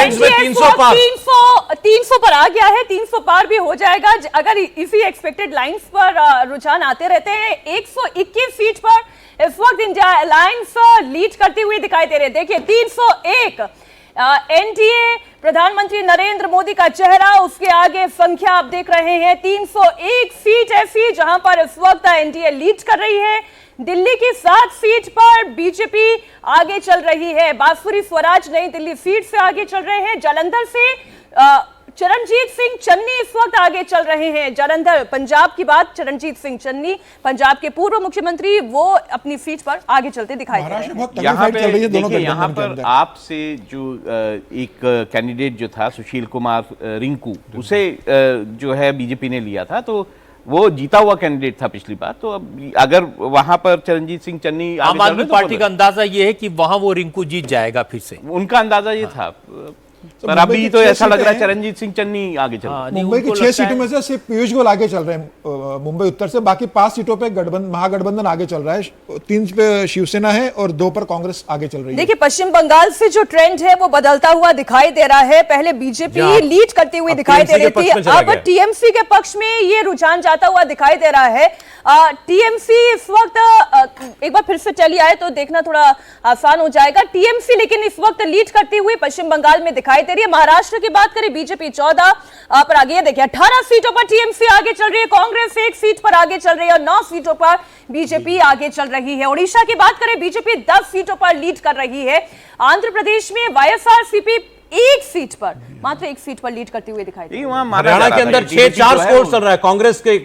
Times में 300 पार, 300 पर आ गया है, 300 पार भी हो जाएगा अगर इसी एक्सपेक्टेड लाइंस पर रुझान आते रहते हैं। 121 सीट पर इस वक्त इंडिया अलायंस लीड करती हुई दिखाई दे रही है। देखिए 301 एनडीए, प्रधानमंत्री नरेंद्र मोदी का चेहरा, उसके आगे संख्या आप देख रहे हैं 301 सीट ऐसी जहां पर इस वक्त एनडीए लीड कर रही है। दिल्ली की 7 सीट पर बीजेपी आगे चल रही है। बांसुरी स्वराज नई दिल्ली सीट से आगे चल रहे हैं। जालंधर से चरणजीत सिंह चन्नी इस वक्त आगे चल रहे हैं। जालंधर पंजाब की बात, चरणजीत सिंह चन्नी पंजाब के पूर्व मुख्यमंत्री, वो अपनी सीट पर आगे चलते दिखाई दे रहे हैं। यहाँ पर आपसे जो एक कैंडिडेट जो था सुशील कुमार रिंकू, उसे जो है बीजेपी ने लिया था, तो वो जीता हुआ कैंडिडेट था पिछली बार। तो अब अगर वहां पर चरणजीत सिंह चन्नी, आम आदमी पार्टी का अंदाजा ये है कि वहां वो रिंकू जीत जाएगा फिर से, उनका अंदाजा ये था। पर अभी तो ऐसा लग रहा है चरणजीत सिंह चन्नी आगे चल रहे हैं। मुंबई की 6 सीटों में से सिर्फ पीयूष गोयल आगे चल रहे हैं मुंबई उत्तर से। बाकी 5 सीटों पे महागठबंधन आगे चल रहा है। 3 पे शिवसेना है और 2 पर कांग्रेस आगे चल रही है। देखिए पश्चिम बंगाल से जो ट्रेंड है वो बदलता हुआ दिखाई दे रहा है। पहले बीजेपी लीड करती हुई दिखाई दे रही थी, अब टीएमसी के पक्ष में ये रुझान जाता हुआ दिखाई दे रहा है। टीएमसी इस वक्त एक बार फिर से चली आए तो देखना थोड़ा आसान हो जाएगा। टीएमसी लेकिन इस वक्त लीड करती हुई पश्चिम बंगाल में दिखाई दे रही है। महाराष्ट्र की बात करें, बीजेपी 14 पर आगे, देखिए 18 सीटों पर टीएमसी आगे चल रही है, कांग्रेस 1 सीट पर आगे चल रही है और 9 सीटों पर बीजेपी आगे चल रही है। ओडिशा की बात करें, बीजेपी 10 सीटों पर लीड कर रही है। आंध्र प्रदेश में वाईएसआरसीपी 1 सीट पर, मात्र 1 सीट पर लीड करती हुई दिखाई दे रही है। हरियाणा के अंदर 6-4 स्कोर चल रहा है, कांग्रेस के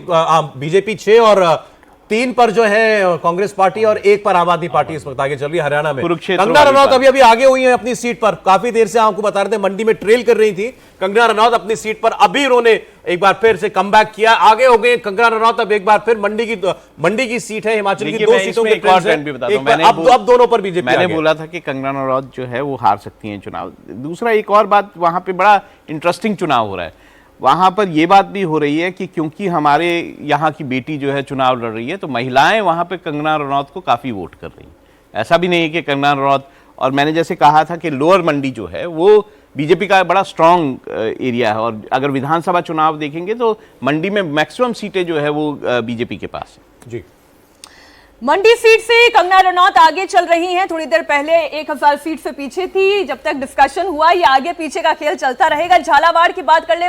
बीजेपी 6 और 3 पर जो है कांग्रेस पार्टी और 1 पर आम आदमी पार्टी इस वक्त आगे चल रही है हरियाणा में। कंगना रनौत अभी आगे हुई है अपनी सीट पर। काफी देर से आपको बता रहे थे मंडी में ट्रेल कर रही थी कंगना रनौत अपनी सीट पर, अभी उन्होंने एक बार फिर से कमबैक किया, आगे हो गए कंगना रनौत। अब एक बार फिर मंडी की सीट है, हिमाचल की 2 सीटों के अब दोनों पर बीजेपी। मैंने बोला था कि कंगना रनौत जो है वो हार सकती है चुनाव। दूसरा एक और बात, वहां पे बड़ा इंटरेस्टिंग चुनाव हो रहा है। वहां पर यह बात भी हो रही है कि क्योंकि हमारे यहाँ की बेटी जो है चुनाव लड़ रही है, तो महिलाएं वहां पे कंगना रनौत को काफी वोट कर रही हैं। ऐसा भी नहीं है कि कंगना रनौत, और मैंने जैसे कहा था कि लोअर मंडी जो है वो बीजेपी का बड़ा स्ट्रांग एरिया है, और अगर विधानसभा चुनाव देखेंगे तो मंडी में मैक्सिमम सीटें जो है वो बीजेपी के पास है। जी, मंडी सीट से कंगना रनौत आगे चल रही हैं। थोड़ी देर पहले 1000 सीट से पीछे थी। जब तक डिस्कशन हुआ, ये आगे पीछे का खेल चलता रहेगा। झालावाड़ की बात कर ले,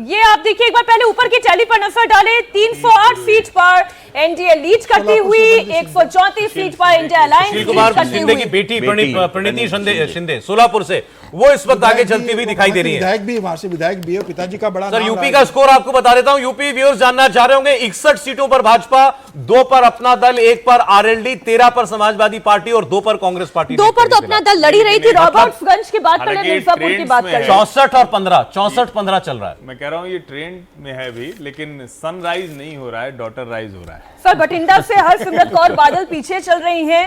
ये आप देखिए एक बार पहले ऊपर की टैली पर नजर डाले, 308 सीट पर एनडीए लीड करती हुई, 134 सीट पर इंडिया अलायंस लीड करती हुई। की बेटी प्रणीति शिंदे सोलापुर से, वो इस वक्त आगे चलती हुई दिखाई दे रही है। विधायक भी वहां से विधायक भी है, पिताजी का बड़ा सर यूपी का स्कोर आपको बता देता हूं। यूपी व्यूअर्स जानना चाह रहे होंगे, 61 सीटों पर भाजपा, 2 पर अपना दल, 1 पर आरएलडी, 13 पर समाजवादी पार्टी और 2 पर कांग्रेस पार्टी। 2 पर तो अपना दल लड़ी रही थी। रॉबर्ट्सगंज की बात करें, मिर्जापुर की बात करें, 64 और 15, 64-15 चल रहा है। मैं कह रहा हूं ये ट्रेंड में है भी, लेकिन सनराइज नहीं हो रहा है, डॉटर राइज हो रहा है। सर बठिंडा से हरसिमरत कौर बादल पीछे चल रही हैं।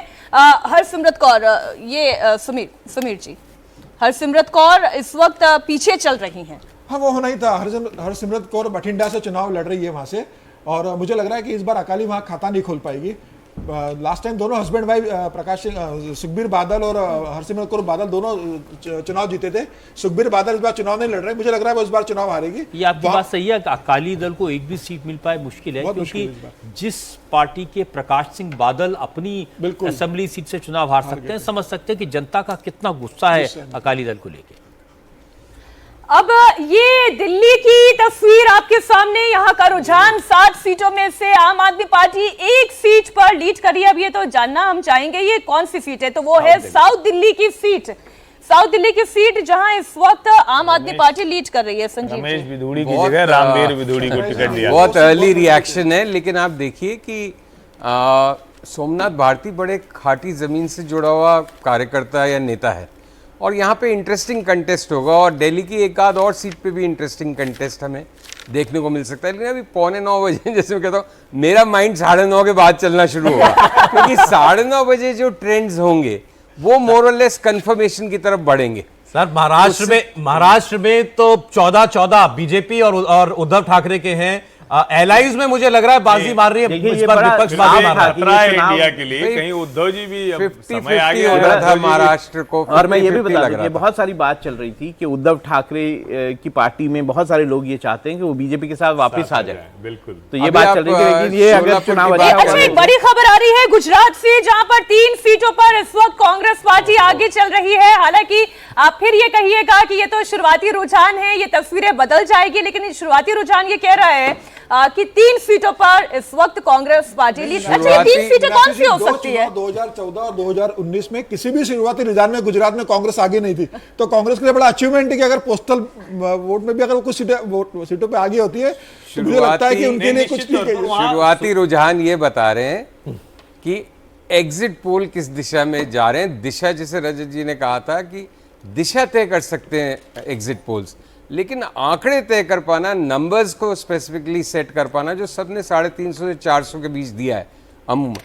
हरसिमरत कौर, ये समीर जी, हरसिमरत कौर इस वक्त पीछे चल रही हैं। हाँ, वो होना ही था। हरसिमरत कौर बठिंडा से चुनाव लड़ रही है वहां से, और मुझे लग रहा है कि इस बार अकाली वहां खाता नहीं खोल पाएगी। लास्ट टाइम दोनों हस्बैंड वाइफ प्रकाश सुखबीर बादल और हरसिमरत कौर बादल दोनों चुनाव जीते थे। सुखबीर बादल इस बार चुनाव नहीं लड़ रहे, मुझे लग रहा है वो इस बार चुनाव हारेगी। ये आपकी बात सही है, अकाली दल को एक भी सीट मिल पाए मुश्किल है, क्योंकि जिस पार्टी के प्रकाश सिंह बादल अपनी असेंबली सीट से चुनाव हार सकते हैं, समझ सकते हैं कि जनता का कितना गुस्सा है अकाली दल को लेकर। अब ये दिल्ली की तस्वीर आपके सामने, यहाँ का रुझान 60 सीटों में से आम आदमी पार्टी 1 सीट पर लीड कर रही है। अब ये तो जानना हम चाहेंगे ये कौन सी सीट है, तो वो है साउथ दिल्ली की सीट। साउथ दिल्ली की सीट जहां इस वक्त आम आदमी पार्टी लीड कर रही है। संजीव रमेश विधूड़ी की जगह रामवीर विधूड़ी को टिकट दिया। बहुत अर्ली रिएक्शन है, लेकिन आप देखिए कि सोमनाथ भारती बड़े खाटी जमीन से जुड़ा हुआ कार्यकर्ता या नेता है, और यहाँ पे इंटरेस्टिंग कंटेस्ट होगा, और दिल्ली की एक आध और सीट पे भी इंटरेस्टिंग कंटेस्ट हमें देखने को मिल सकता है। लेकिन अभी 8:45 बजे, जैसे मैं कहता हूँ, मेरा माइंड 9:30 के बाद चलना शुरू होगा, क्योंकि 9:30 बजे जो ट्रेंड्स होंगे वो मोर और लेस कंफर्मेशन की तरफ बढ़ेंगे। सर महाराष्ट्र में तो 14-14 बीजेपी और उद्धव ठाकरे के हैं, एलाइज में मुझे लग रहा है बाजी मार रही है, देखिए, इस ये बार बड़ा विपक्ष बाजी साफ मार रहा है। खतरा है चुनाव- इंडिया के लिए, कहीं उद्धव जी भी अब 50-50 समय आ गया हो है, रहा था उद्धव जी भी- महाराष्ट्र को, और मैं ये भी 50-50 बता लग दूं रहा कि था। बहुत सारी बात चल रही थी कि उद्धव ठाकरे की पार्टी में बहुत सारे लोग ये चाहते हैं कि वो बीजेपी के साथ वापस आ जाए, बिल्कुल। तो ये अभी बात आप, चल रही थी। लेकिन ये अगर सोलापुर चुनाव की अच्छा बात होगा अच्छा, एक तो- बड़ी खबर आ रही है गुजरात से, जहां पर 3 सीटों पर इस वक्त कांग्रेस पार्टी आगे चल रही है। हालांकि आप फिर ये कहिएगा कि ये तो शुरुआती रुझान है, ये तस्वीरें बदल जाएगी, लेकिन ये शुरुआती रुझान ये कह रहा है कि 3 सीटों पर इस वक्त कांग्रेस पार्टी लीड। अच्छा, ये 3 सीटें कौन सी हो सकती है? 2014 और 2019 में किसी भी शुरुआती रुझान में गुजरात में कांग्रेस आगे नहीं थी, तो कांग्रेस के लिए बड़ा अचीवमेंट है कि अगर पोस्टल वोट में भी अगर वो कुछ सीटों पे आगे होती है, तो मुझे लगता है कि उनके लिए कुछ ठीक है। शुरुआती रुझान ये बता रहे हैं कि एग्जिट पोल किस दिशा में जा रहे हैं। दिशा, जैसे रजत जी ने कहा था कि दिशा तय कर सकते हैं एग्जिट पोल्स, लेकिन आंकड़े तय कर पाना, नंबर्स को स्पेसिफिकली सेट कर पाना, जो सबने 350 से 400 के बीच दिया है अमूमन,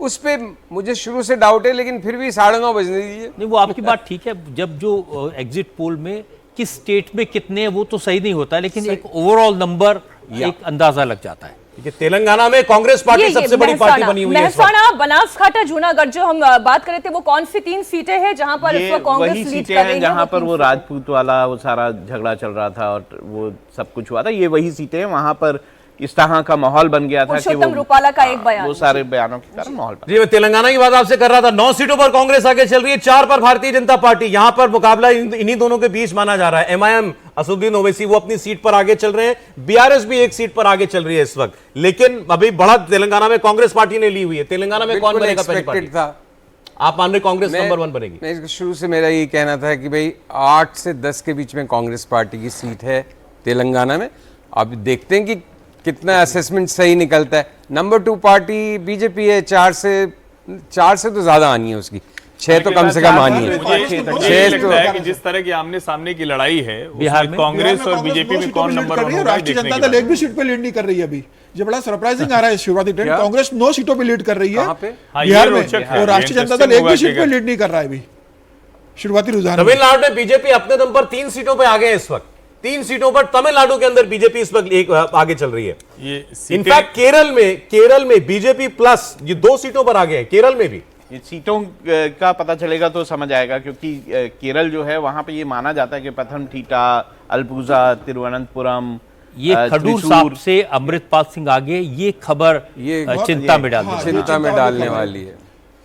उस पे मुझे शुरू से डाउट है, लेकिन फिर भी 9:30 बजने दीजिए। नहीं, वो आपकी बात ठीक है। जब जो एग्जिट पोल में किस स्टेट में कितने हैं वो तो सही नहीं होता, लेकिन एक ओवरऑल नंबर एक अंदाजा लग जाता है। कि तेलंगाना में कांग्रेस पार्टी सबसे बड़ी पार्टी बनी हुई है इस वक्त। मेहसाना, बनासकाठा, जूनागढ़ जो हम बात कर रहे थे, वो कौन सी 3 सीटें हैं जहां पर इस ये वक्त वही कांग्रेस लीड सीटें कर रही हैं है? जहां पर वो राजपूत वाला वो सारा झगड़ा चल रहा था और वो सब कुछ हुआ था। ये वही सीटें हैं, वहां पर इस तरह का माहौल बन गया था कि पुरुषोत्तम रूपाला का एक बयान। वो सारे बयानों के कारण माहौल बन जी, मैं तेलंगाना की बात आपसे कर रहा था। 9 सीटों पर कांग्रेस आगे चल रही है, 4 पर भारतीय जनता पार्टी। यहां पर मुकाबला इन्हीं दोनों के बीच माना जा रहा है। एमआईएम असदुद्दीन ओवैसी वो अपनी सीट पर आगे चल रहे हैं, बीआरएस भी एक सीट पर आगे चल रही है इस वक्त, लेकिन अभी बढ़त तेलंगाना में कांग्रेस पार्टी ने ली हुई है। तेलंगाना में कौन बनेगा पहली पार्टी? एक्सपेक्टेड था। आप मान रहे कांग्रेस नंबर 1 बनेगी? मैं शुरू से मेरा यही कहना था कि भाई 8 से 10 के बीच में कांग्रेस पार्टी की सीट है तेलंगाना में। अब देखते हैं कि कितना असेसमेंट सही निकलता है। नंबर 2 पार्टी बीजेपी है, 4 से तो ज्यादा आनी है उसकी, 6 तो कम से कम आनी है। मुझे ये लगता है कि जिस तरह की आमने सामने की लड़ाई है, बिहार उसमें में कांग्रेस और बीजेपी में कौन नंबर 1 होगा, राष्ट्रीय देखने जनता की दल एक बात भी सीट पे लीड नहीं कर रही है अभी। ये बड़ा सरप्राइजिंग आ रहा है शुरुआती ट्रेंड। कांग्रेस 9 सीटों पे लीड कर रही है कहाँ पे? हाँ, ये बिहार में, रोचक है, और ये राष्ट्रीय जनता दल interesting एक भी होगा सीट कि पे लीड नहीं कर रहा है अभी शुरुआती रुझान में। तमिलनाडु में बीजेपी अपने दम पर 3 सीटों पर आगे है इस वक्त। 3 सीटों पर तमिलनाडु के अंदर बीजेपी इस वक्त एक आगे चल रही है। ये सीटें- इनफैक्ट केरल में बीजेपी प्लस ये 2 सीटों पर आगे है, केरल में भी। ये सीटों का पता चलेगा तो समझ आएगा, क्योंकि केरल जो है वहां पे ये माना जाता है कि पथनमथिट्टा, अलपुजा, तिरुवनंतपुरम, ये खडूर साहब से अमृतपाल सिंह आगे, ये खबर ये चिंता में डाल हाँ, दी। चिंता में डालने वाली है।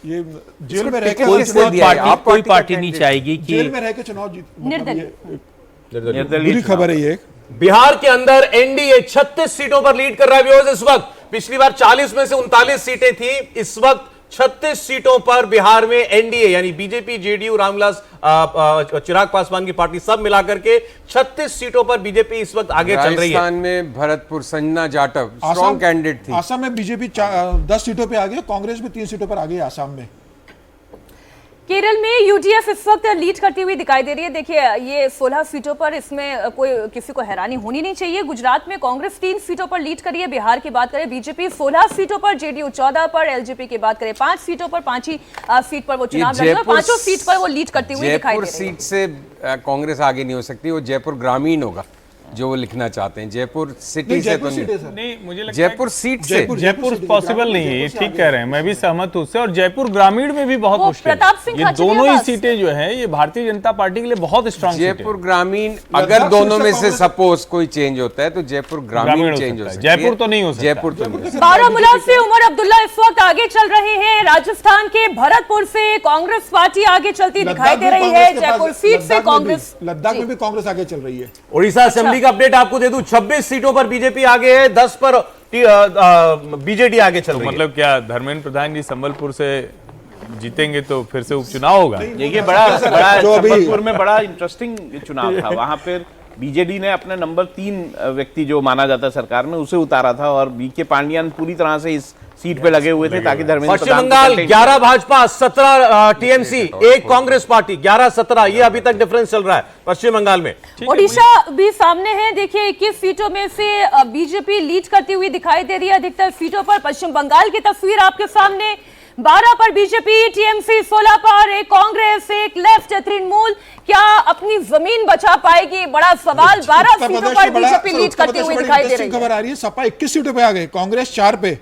ये जेल में रह के कोई किसने दिया है? आप कोई पार्टी पार्टी का नहीं कैंडिडेट। चाहेगी जेल कि में रह के चुनाव जीत, निर्दलीय। निर्दलीय बुरी चुनाव। खबर है ये। बिहार के अंदर एनडीए 36 सीटों पर लीड कर रहा है व्यूअर्स इस वक्त। पिछली बार 40 में से 39 सीटें थी, इस वक्त 36 सीटों पर बिहार में एनडीए यानी बीजेपी, जेडीयू, रामविलास चिराग पासवान की पार्टी सब मिलाकर के 36 सीटों पर बीजेपी इस वक्त आगे चल रही है। राजस्थान में भरतपुर संजना जाटव स्ट्रॉन्ग कैंडिडेट थी। आसाम में बीजेपी 10 सीटों पे आगे है, कांग्रेस भी 3 सीटों पर आगे है आसाम में। केरल में यूडीएफ इस वक्त लीड करती हुई दिखाई दे रही है। देखिए, ये 16 सीटों पर, इसमें कोई किसी को हैरानी होनी नहीं चाहिए। गुजरात में कांग्रेस 3 सीटों पर लीड करी है। बिहार की बात करें, बीजेपी 16 सीटों पर, जेडीयू 14 पर, एलजेपी की बात करें 5 सीटों पर, 5 ही सीट पर वो चुनाव लड़ रही है। 5 सीट पर वो लीड करती हुई दिखाई दे जयपुर रही है। सीट से कांग्रेस आगे नहीं हो सकती, वो जयपुर ग्रामीण होगा जो वो लिखना चाहते हैं। जयपुर सिटी से तो नहीं, नहीं, मुझे लगता है जयपुर सीट से जयपुर पॉसिबल नहीं है, ये ठीक कह रहे हैं, मैं भी सहमत हूं उससे। और जयपुर ग्रामीण में भी बहुत वो मुश्किल है। प्रताप सिंह ये खाचरिया दोनों ही बस। सीटें जो है ये भारतीय जनता पार्टी के लिए बहुत स्ट्रांग सीटें जयपुर हैं। ग्रामीण, अगर लद्दाख दोनों सीट में से से कांग्रेस- सपोज कोई चेंज होता है तो जयपुर ग्रामीण ग्रामीण हो चेंज हो सकता है। सकता है। जयपुर तो नहीं हो सकता। जयपुर तो नहीं हो सकता। बारामूला से उमर अब्दुल्ला इस वक्त आगे चल रहे हैं। राजस्थान के भरतपुर से कांग्रेस पार्टी आगे चलती दिखाई दे रही है। जयपुर सीट से कांग्रेस, लद्दाख में भी कांग्रेस आगे चल रही है। उड़ीसा असेंबली का अपडेट आपको दे दूं, 26 सीटों पर बीजेपी आगे है, 10 पर बीजेडी आगे चल रही है। मतलब क्या धर्मेंद्र प्रधान जी संबलपुर से जीतेंगे तो फिर से उपचुनाव होगा? देखिए, बड़ा जो अभी- संबलपुर में बड़ा इंटरेस्टिंग चुनाव था। वहां पर बीजेडी ने अपने नंबर 3 व्यक्ति जो माना जाता है सरकार में उसे उतारा था, और बीके पांडियन पूरी तरह से इस सीट पे लगे हुए थे ताकि धर्मेंद्र पश्चिम प्रधान को Bengal contain 11 Bhajpa, 17 TMC, 1 Congress party, 11-17 ये अभी तक डिफरेंस चल रहा है पश्चिम बंगाल में। ओडिशा भी सामने है। देखिए, 21 सीटों में से बीजेपी लीड करती हुई दिखाई दे रही है अधिकतर सीटों पर। पश्चिम बंगाल की तस्वीर आपके सामने, 12 पर बीजेपी, टीएमसी 16 पर, एक कांग्रेस, एक लेफ्ट, तृणमूल क्या अपनी जमीन बचा पाएगी? बड़ा सवाल। 12 सीटों पर बीजेपी लीड करती हुई दिखाई दे रही है। खबर आ रही है, सपा 21 सीटों पे आ गए, कांग्रेस 4 पे,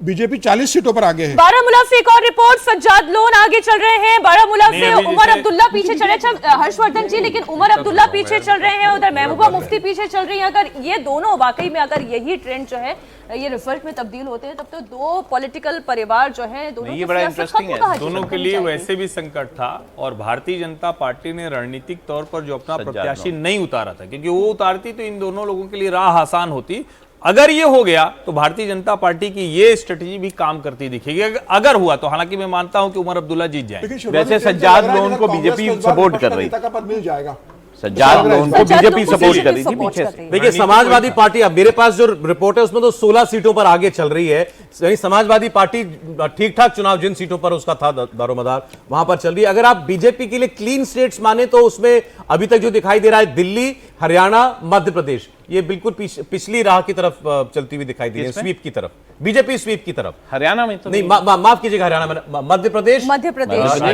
बीजेपी 40 सीटों पर आगे है। बारामूला से एक और रिपोर्ट, सज्जाद लोन आगे चल रहे हैं। बारामूला से उमर अब्दुल्ला पीछे चले, हर्षवर्धन जी, लेकिन उमर अब्दुल्ला पीछे चल रहे हैं, उधर महबूबा मुफ्ती पीछे चल रही है। अगर ये दोनों वाकई में अगर यही ट्रेंड जो है ये रिजल्ट में तब्दील होते हैं, तब तो दो पॉलिटिकल परिवार जो है दोनों ये बड़ा इंटरेस्टिंग है। दोनों के लिए वैसे भी संकट था और भारतीय जनता पार्टी ने रणनीतिक तौर पर जो अपना प्रत्याशी नहीं उतारा था, क्योंकि वो उतारती तो इन दोनों लोगों के लिए राह आसान होती। अगर ये हो गया तो भारतीय जनता पार्टी की ये स्ट्रेटजी भी काम करती दिखेगी। अगर हुआ तो, हालांकि मैं मानता हूं कि उमर अब्दुल्ला जीत जाएंगे। वैसे सज्जाद लोन को बीजेपी सपोर्ट कर रही, मिल जाएगा, सज्जाद लोन को बीजेपी सपोर्ट कर रही थी पीछे से। देखिए समाजवादी पार्टी, अब मेरे पास जो रिपोर्ट है उसमें तो 16 सीटों पर आगे चल रही है। समाजवादी पार्टी ठीक ठाक चुनाव जिन सीटों पर उसका था दारोमदार वहां पर चल रही है। अगर आप बीजेपी के लिए क्लीन स्टेट्स माने तो उसमें अभी तक जो दिखाई दे रहा है दिल्ली, हरियाणा, मध्य प्रदेश, ये बिल्कुल पिछली राह की तरफ चलती हुई दिखाई दे रही है, स्वीप की तरफ, बीजेपी स्वीप की तरफ। हरियाणा में तो नहीं, माफ कीजिएगा, हरियाणा में, मध्य प्रदेश,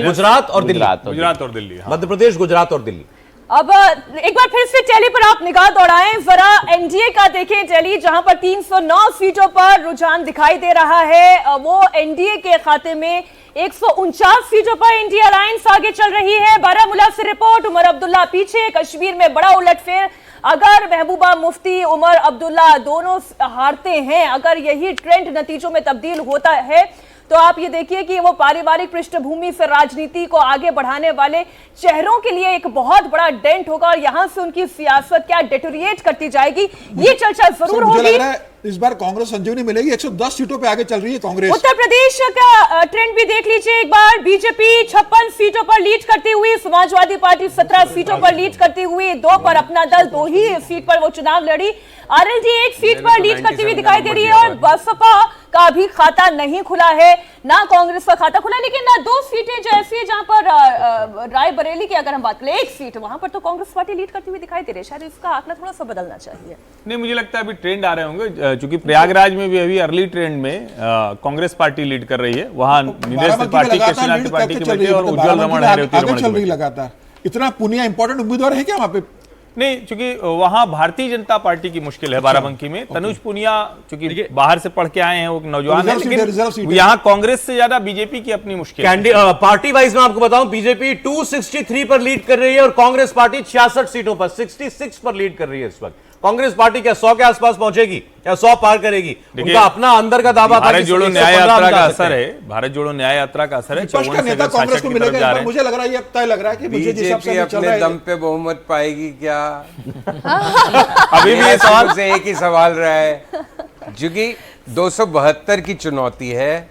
गुजरात और दिल्ली, मध्य प्रदेश, गुजरात और दिल्ली। अब एक बार फिर से टैली पर आप निगाह दौड़ाएं, जरा एनडीए का देखें टैली, जहां पर 309 सीटों पर रुझान दिखाई दे रहा है। वो एनडीए के खाते में 149 सीटों पर इंडिया अलायंस आगे चल रही है। बारामूला से रिपोर्ट, उमर अब्दुल्ला पीछे, कश्मीर में बड़ा उलटफेर। अगर महबूबा मुफ्ती, उमर अब्दुल्ला दोनों हारते हैं, अगर यही ट्रेंड नतीजों में तब्दील होता है, तो आप ये देखिए कि वो पारिवारिक पृष्ठभूमि से राजनीति को आगे बढ़ाने वाले चेहरों के लिए एक बहुत बड़ा डेंट होगा और यहां से उनकी सियासत क्या डेटोरिएट करती जाएगी, ये चर्चा जरूर होगी। इस बार कांग्रेस संजीवनी मिलेगी, 110 सीटों पे आगे चल रही है कांग्रेस। उत्तर प्रदेश का ट्रेंड भी देख लीजिए एक बार, बीजेपी 56 सीटों पर लीड करती हुई, समाजवादी पार्टी 17 सीटों पर लीड करती हुई, 2 पर अपना दल 2 ही सीट पर वो चुनाव लड़ी, आरएलडी 1 सीट पर लीड करती हुई दिखाई दे रही है और बसपा का भी खाता नहीं खुला है, ना कांग्रेस का खाता खुला, लेकिन ना 2 सीटें जो ऐसी है जहां पर रायबरेली की अगर हम बात करें 1 सीट, वहां पर तो कांग्रेस पार्टी लीड करती हुई दिखाई दे रही है। शायद इसका आंकड़ा थोड़ा सा बदलना चाहिए। नहीं, मुझे लगता है अभी ट्रेंड आ रहे होंगे, चूंकि प्रयागराज में भी अभी अर्ली ट्रेंड में कांग्रेस पार्टी लीड कर रही है, वहां निदेश त्रिपाठी, कृष्णा त्रिपाठी के बेटे और उज्जवल रमण है लगातार। इतना पुनिया इंपॉर्टेंट उम्मीदवार है क्या वहां पे? नहीं, चूंकि वहां भारतीय जनता पार्टी की मुश्किल है बाराबंकी में। तनुज पुनिया चूंकि बाहर से पढ़ के आए हैं, वो नौजवान है, लेकिन यहाँ कांग्रेस से ज्यादा बीजेपी की अपनी मुश्किल है। पार्टी वाइज में आपको बताऊं, बीजेपी 263 पर लीड कर रही है और कांग्रेस पार्टी 66 सीटों पर 66 पर लीड कर रही है इस वक्त। कांग्रेस पार्टी क्या 100 के आसपास पहुंचेगी या 100 पार करेगी? उनका अपना अंदर का दावा था। भारत जोड़ो न्याय यात्रा का असर है, भारत जोड़ो न्याय यात्रा का असर है। कांग्रेस को मिलेगा, मुझे लग रहा है, तय लग रहा है कि बीजेपी अपने दम पे बहुमत पाएगी क्या? अभी भी सवाल से एक ही सवाल रहा है, क्योंकि 272 की चुनौती है।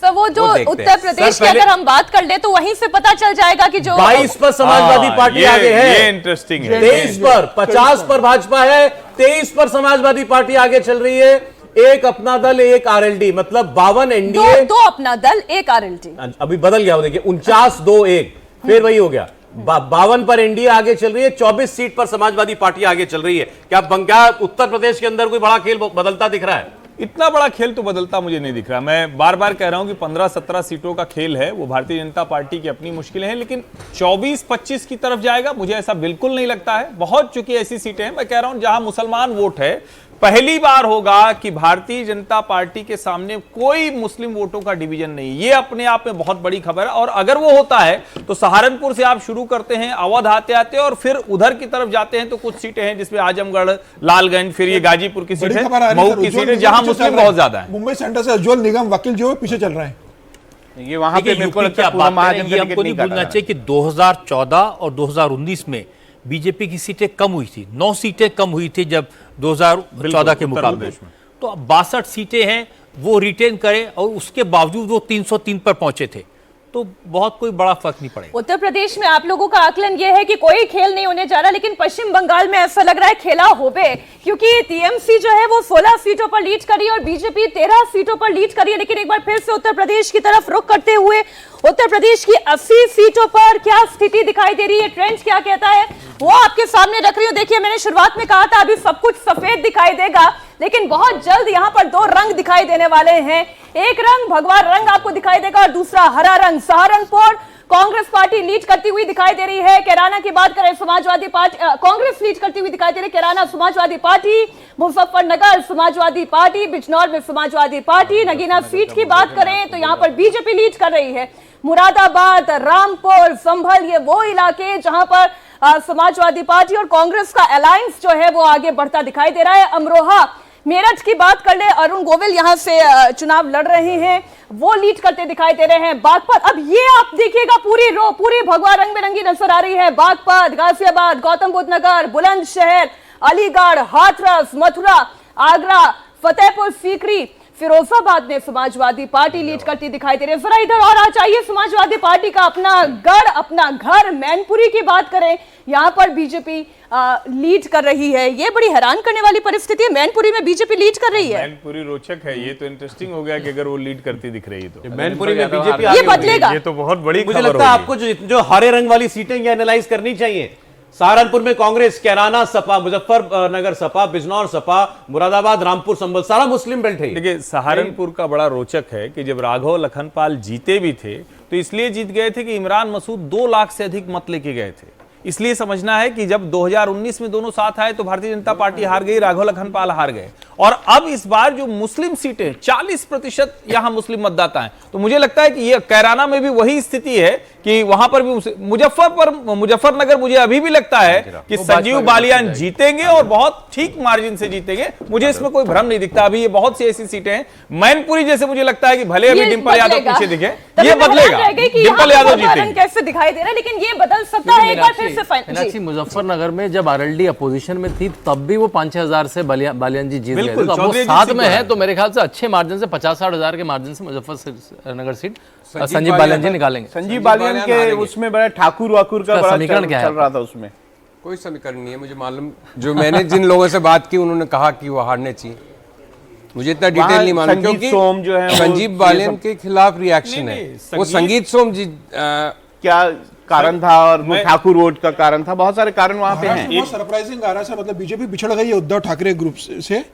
सर वो जो उत्तर प्रदेश की अगर हम बात कर ले तो वहीं से पता चल जाएगा कि जो 22 पर समाजवादी पार्टी आगे है, ये इंटरेस्टिंग है। 23 पर, 50 पर भाजपा है, 23 पर समाजवादी पार्टी आगे चल रही है, एक अपना दल, एक आरएलडी, मतलब 52 एनडीए, 2 अपना दल, 1 आरएलडी। अभी बदल गया, देखिए 49-2-1, फिर वही हो गया। 52 पर एनडीए आगे चल रही है, 24 सीट पर समाजवादी पार्टी आगे चल रही है। क्या उत्तर प्रदेश के अंदर कोई बड़ा खेल बदलता दिख रहा है? इतना बड़ा खेल तो बदलता मुझे नहीं दिख रहा। मैं बार बार कह रहा हूं कि 15-17 सीटों का खेल है, वो भारतीय जनता पार्टी की अपनी मुश्किलें हैं, लेकिन 24-25 की तरफ जाएगा मुझे ऐसा बिल्कुल नहीं लगता है। बहुत चूंकि ऐसी सीटें हैं, मैं कह रहा हूं जहां मुसलमान वोट है, पहली बार होगा कि भारतीय जनता पार्टी के सामने कोई मुस्लिम वोटों का डिवीजन नहीं। ये अपने आप में बहुत बड़ी खबर है और अगर वो होता है तो सहारनपुर से आप शुरू करते हैं, अवध आते आते और फिर उधर की तरफ जाते हैं तो कुछ सीटें हैं जिसमें आजमगढ़, लालगंज, फिर ये गाजीपुर की सीट है, मऊ की सीट है, जहां मुस्लिम बहुत ज्यादा है। मुंबई सेंटर से उज्जवल निगम वकील जो पीछे चल रहे हैं, ये वहां पे हमको नहीं भूलना चाहिए कि 2014 और 2019 में बीजेपी की सीटें कम हुई थी, 9 सीटें कम हुई थी जब 2014 के मुकाबले में। तो अब 62 सीटें हैं, वो रिटेन करे और उसके बावजूद वो 303 पर पहुंचे थे, तो बहुत कोई बड़ा फर्क नहीं पड़ेगा। उत्तर प्रदेश में आप लोगों का आकलन यह है कि कोई खेल नहीं होने जा रहा, लेकिन पश्चिम बंगाल में ऐसा लग रहा है खेला होवे, क्योंकि टीएमसी जो है वो 16 सीटों पर लीड करी और बीजेपी 13 सीटों पर लीड करी है। लेकिन एक बार फिर से उत्तर प्रदेश की तरफ रुख करते हुए, उत्तर प्रदेश की 80 सीटों पर क्या स्थिति दिखाई दे रही है, ट्रेंड क्या कहता है, वो आपके सामने रख रही हूं। देखिए, मैंने शुरुआत में कहा था अभी सब कुछ सफेद दिखाई देगा, लेकिन बहुत जल्द यहां पर दो रंग दिखाई देने वाले हैं। एक रंग भगवा रंग आपको दिखाई देगा और दूसरा हरा रंग। सहारनपुर कांग्रेस पार्टी लीड करती हुई दिखाई दे रही है। कैराना की बात करें, समाजवादी पार्टी कांग्रेस लीड करती हुई दिखाई दे रही है। कैराना समाजवादी पार्टी, मुजफ्फरनगर समाजवादी पार्टी, बिजनौर में समाजवादी पार्टी। नगीना सीट की बात करें तो यहां पर बीजेपी लीड कर रही है। मुरादाबाद, रामपुर, संभल, ये वो इलाके जहां पर समाजवादी पार्टी और कांग्रेस का अलायंस जो है वो आगे बढ़ता दिखाई दे रहा है। अमरोहा, मेरठ की बात कर ले, अरुण गोविल यहां से चुनाव लड़ रहे हैं, वो लीड करते दिखाई दे रहे हैं। बागपत, अब ये आप देखिएगा पूरी भगवा रंग बिरंगी नजर आ रही है। बागपत, गाजियाबाद, गौतम बुद्ध नगर, बुलंदशहर, अलीगढ़, हाथरस, मथुरा, आगरा, फतेहपुर सीकरी, फिरोजाबाद में समाजवादी पार्टी लीड करती दिखाई दे रही है। जरा इधर और आ जाइए, समाजवादी पार्टी का अपना गढ़, अपना घर मैनपुरी की बात करें, यहां पर बीजेपी लीड कर रही है। ये बड़ी हैरान करने वाली परिस्थिति है, मैनपुरी में बीजेपी लीड कर रही है। मैनपुरी रोचक है, ये तो इंटरेस्टिंग हो गया कि अगर वो लीड करती दिख रही तो मैनपुरी में बीजेपी ये बदलेगा। ये तो बहुत बड़ी मुझे खबर लगता है होगी। आपको जो हरे रंग वाली सीटें ये एनालाइज करनी चाहिए। सहारनपुर में कांग्रेस, कैराना सपा, मुजफ्फरनगर सपा, बिजनौर सपा, मुरादाबाद, रामपुर, संभल, सारा मुस्लिम बेल्ट है। देखिए, सहारनपुर का बड़ा रोचक है कि जब राघव लखनपाल जीते भी थे तो इसलिए जीत गए थे कि इमरान मसूद 2 लाख से अधिक मत लेके गए थे। इसलिए समझना है कि जब 2019 में दोनों साथ आए तो भारतीय जनता पार्टी हार गई, राघव लखनपाल हार गए। और अब इस बार जो मुस्लिम सीटें 40% यहां मुस्लिम मतदाता हैं, तो मुझे लगता है कि ये कैराना में भी वही स्थिति है कि वहां पर भी मुजफ्फरनगर मुझे अभी भी लगता है कि संजीव बालियान जीतेंगे और बहुत ठीक मार्जिन से जीतेंगे। मुझे इसमें कोई भ्रम नहीं दिखता। अभी ये बहुत सी ऐसी सीटें हैं, मैनपुरी जैसे मुझे लगता है कि भले अभी डिंपल यादव पीछे दिखे, ये बदलेगा, डिंपल यादव जीतेंगे। कैसे दिखाई दे रहा है, लेकिन ये बदल सकता है एक बार फिर से। मीनाक्षी, मुजफ्फरनगर में जब आरएलडी अपोजिशन में थी तब भी वो 5-6 हजार से बालियान जी जीत गए थे। तो अब वो साथ में है तो मेरे ख्याल से अच्छे मार्जिन से 50-60 हजार के मार्जिन से मुजफ्फरनगर सीट संजीव बालियान जी निकालेंगे। संजीव बालियान के उसमें बड़ा ठाकुर वाकुर का बड़ा समीकरण क्या चल रहा था उसमें। कोई समीकरण नहीं है मुझे मालूम। जो मैंने जिन लोगों से बात की उन्होंने कहा कि वो हारने चाहिए। मुझे इतना डिटेल नहीं मालूम क्योंकि सोम जो है संजीव बालियान के खिलाफ रिएक्शन है। वो संगीत सोम जी क्या कारण था और वो ठाकुर वोट का कारण था, बहुत सारे कारण वहां पे हैं। बहुत सरप्राइजिंग आ रहा है, मतलब बीजेपी पिछड़ गई है उद्धव ठाकरे ग्रुप से,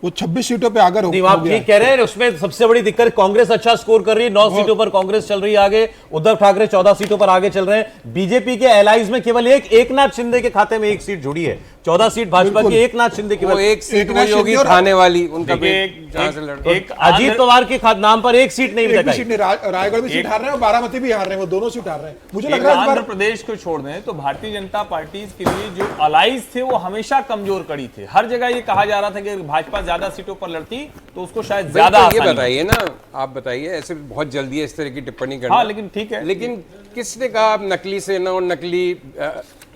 वो 26 सीटों पे आगे हो आप ठीक कह रहे हैं। उसमें सबसे बड़ी दिक्कत, कांग्रेस अच्छा स्कोर कर रही है, 9 सीटों पर कांग्रेस चल रही है आगे, उद्धव ठाकरे 14 सीटों पर आगे चल रहे हैं। बीजेपी के एलाइज में केवल एक नाथ शिंदे के खाते में 1 सीट जुड़ी है। 14 सीट भाजपा की, एक नाथ शिंदे वो एक सीट वही होगी खाने वाली उनका एक अजीत पवार के नाम पर 1 सीट नहीं सीट रायगढ़ में सीट हार रहे हैं और बारामती भी हार रहे हैं, वो दोनों सीट हार रहे हैं। मुझे लग रहा है आंध्र प्रदेश को छोड़ दें तो भारतीय जनता पार्टी के लिए जो अलाइज थे वो हमेशा कमजोर कड़ी थे। हर जगह ये कहा जा रहा था कि भाजपा ज्यादा सीटों पर लड़ती तो उसको शायद ज्यादा ये बताइए ना, आप बताइए। ऐसे बहुत जल्दी है इस तरह की टिप्पणी करना। हाँ, लेकिन ठीक है। लेकिन किसने कहा आप नकली सेना और नकली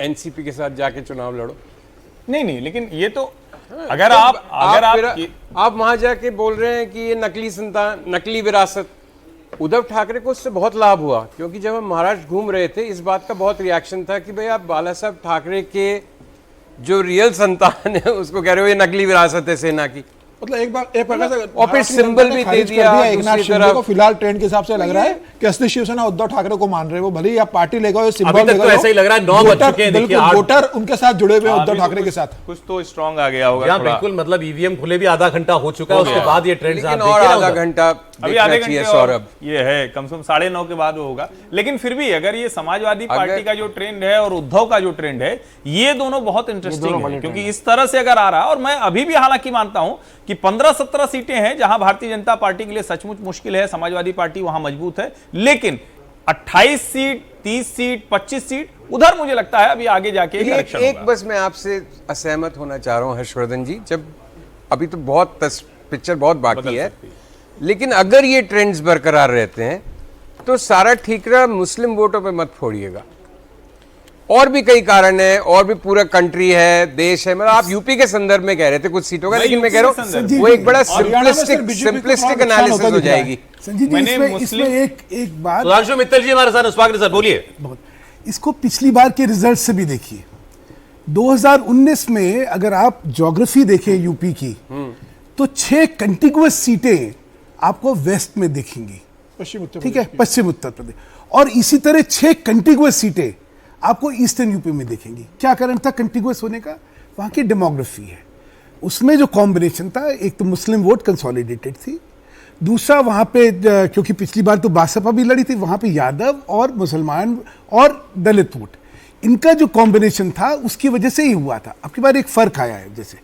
एनसीपी के साथ जाके चुनाव लड़ो? नहीं, लेकिन ये तो अगर आप वहां जाके बोल रहे हैं कि ये नकली संतान, नकली विरासत। उद्धव ठाकरे को उससे बहुत लाभ हुआ क्योंकि जब हम महाराष्ट्र घूम रहे थे इस बात का बहुत रिएक्शन था कि भाई आप बाला साहब ठाकरे के जो रियल संतान है उसको कह रहे हो ये नकली विरासत है सेना की। मतलब एक प्रकार से और फिर सिंबल भी दे दिया एक नाथ शिंदे को। फिलहाल ट्रेंड के हिसाब से लग रहा है कि असली शिवसेना उद्धव ठाकरे को मान रहे हैं। वो भले ही आप पार्टी ले गए, सिंबल ले गए, ऐसा ही लग रहा है। 9 बज चुके हैं, देखिए वोटर उनके साथ जुड़े हुए हैं उद्धव ठाकरे के साथ। कुछ तो स्ट्रांग आ गया होगा। बिल्कुल, मतलब ईवीएम खुले भी आधा घंटा हो चुका है, उसके बाद ये ट्रेंड और आधा घंटा अभी आधे घंटे सौरभ ये है, कम से कम 9:30 के बाद होगा। लेकिन फिर भी अगर ये समाजवादी पार्टी का जो ट्रेंड है और उद्धव का जो ट्रेंड है, ये दोनों बहुत इंटरेस्टिंग है क्योंकि इस तरह से अगर आ रहा, और मैं अभी भी हालांकि मानता हूं कि 15-17 सीटें हैं जहां भारतीय जनता पार्टी के लिए सचमुच मुश्किल है, समाजवादी पार्टी वहां मजबूत है। लेकिन 28 सीट, 30 सीट, 25 सीट उधर मुझे लगता है अभी आगे जाके एक बस मैं आपसे असहमत होना चाह रहा हूं हर्षवर्धन जी। जब अभी तो बहुत पिक्चर बहुत बाकी है, लेकिन अगर ये ट्रेंड्स बरकरार रहते हैं तो सारा ठीकरा मुस्लिम वोटों पे मत फोड़िएगा। और भी कई कारण है, और भी पूरा कंट्री है, देश है। मतलब आप यूपी के संदर्भ में कह रहे थे कुछ सीटों का, लेकिन मैं कह रहा हूँ वो एक बड़ा सिंपलिस्टिक एनालिसिस हो जाएगी। संजीव जी, इसमें एक बात, सुधांशु मित्तल जी हमारे साथ, स्वागत है सर, बोलिए। इसको पिछली बार के रिजल्ट से भी देखिए। 2019 में अगर आप ज्योग्राफी देखें यूपी की तो 6 कंटिगुअस सीटें आपको वेस्ट में दिखेंगी, ठीक है, पश्चिम उत्तर प्रदेश, और इसी तरह 6 कंटिगुअस सीटें आपको ईस्टर्न यूपी में दिखेंगी। क्या कारण था कंटिगुअस होने का? वहां की डेमोग्राफी है। उसमें जो कॉम्बिनेशन था, एक तो मुस्लिम वोट कंसोलिडेटेड थी, दूसरा वहाँ पे क्योंकि पिछली बार तो बासपा भी लड़ी थी, वहाँ पे यादव और मुसलमान और दलित वोट, इनका जो कॉम्बिनेशन था उसकी वजह से ही हुआ था। अब की बार एक फर्क आया है, जैसे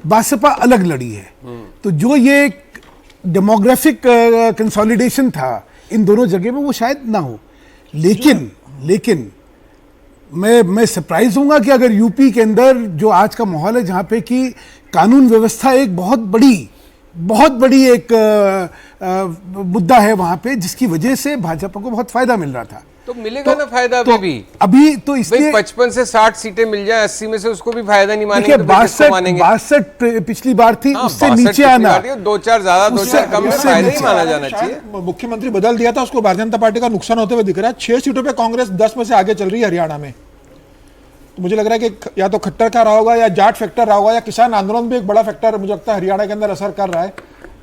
बासपा अलग लड़ी है, तो जो ये डेमोग्राफिक कंसोलिडेशन था इन दोनों जगह में वो शायद ना हो। लेकिन मैं सरप्राइज होऊंगा कि अगर यूपी के अंदर जो आज का माहौल है, जहाँ पे कि कानून व्यवस्था एक बहुत बड़ी एक मुद्दा है वहाँ पे, जिसकी वजह से भाजपा को बहुत फायदा मिल रहा था। तो मिलेगा ना फायदा अभी तो इसलिए 55 से 60 सीटें मिल जाए, 80 में से उसको भी फायदा नहीं मानेंगे। देखिए 62 पिछली बार थी, उससे नीचे आना, 2-4 ज्यादा 2-4 कम में फायदा ही माना जाना चाहिए। मुख्यमंत्री बदल दिया था, उसको भारतीय जनता पार्टी का नुकसान होते हुए दिख रहा है। 6 सीटों पे कांग्रेस 10 में से आगे चल रही है हरियाणा में। तो मुझे लग रहा है कि या तो खट्टर का रहा होगा, या जाट फैक्टर रहा होगा, या किसान आंदोलन भी एक बड़ा फैक्टर मुझे लगता है हरियाणा के अंदर असर कर रहा है,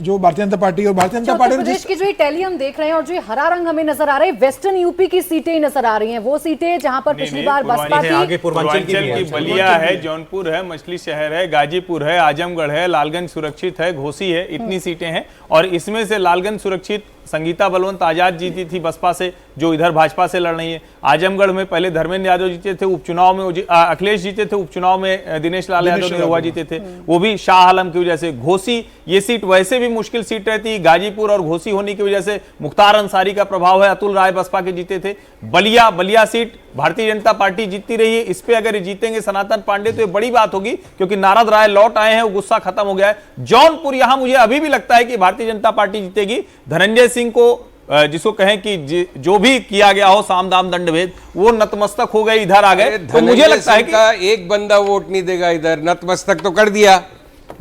जो भारतीय जनता पार्टी और भारतीय जनता पार्टी प्रदेश की जो ये टैली हम देख रहे हैं और जो ये हरा रंग हमें नजर आ रहा है, वेस्टर्न यूपी की सीटें नजर आ रही हैं, वो सीटें जहां पर पिछली बार बसपा थी। पूर्वांचल की बलिया है, जौनपुर है, मछली शहर है, गाजीपुर है, आजमगढ़ है, लालगंज सुरक्षित है, घोसी है, इतनी सीटें हैं। और इसमें से लालगंज सुरक्षित संगीता बलवंत आजाद जीती थी बसपा से, जो इधर भाजपा से लड़ रही है। आजमगढ़ में पहले धर्मेंद्र यादव जीते थे, उपचुनाव में अखिलेश जीते थे, उपचुनाव में दिनेश लाल यादव ने हुआ जीते थे, वो भी शाह आलम की वजह से। घोसी ये सीट वैसे भी मुश्किल सीट रहती, गाजीपुर और घोसी होने की वजह से मुख्तार अंसारी का प्रभाव है, अतुल राय बसपा के जीते थे। बलिया सीट भारतीय जनता पार्टी जीतती रही है, इस पे अगर जीतेंगे सनातन पांडे तो ये बड़ी बात होगी, क्योंकि नारद राय लौट आए हैं, वो गुस्सा खत्म हो गया है। जौनपुर यहां मुझे अभी भी लगता है कि भारतीय जनता पार्टी जीतेगी। धनंजय सिंह को, जिसको कहें कि जो भी किया गया हो साम दाम दंड भेद, वो नतमस्तक हो गए, इधर आ गए। तो मुझे लगता है कि एक बंदा वोट नहीं देगा इधर, नतमस्तक तो कर दिया,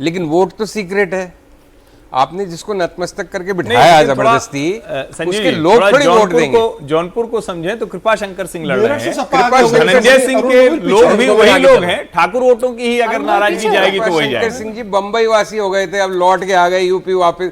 लेकिन वोट तो सीक्रेट है। आपने जिसको नतमस्तक करके बिठाया जबरदस्ती, उसके लोग थोड़ी वोट देंगे। जौनपुर को समझे तो कृपा शंकर सिंह लड़ रहे हैं, धनंजय सिंह के लोग भी वही लोग हैं। ठाकुर वोटों की ही अगर नाराजगी जाएगी तो वही जाएगी। सिंह जी बंबई वासी हो गए थे, अब लौट के आ गए यूपी वापस।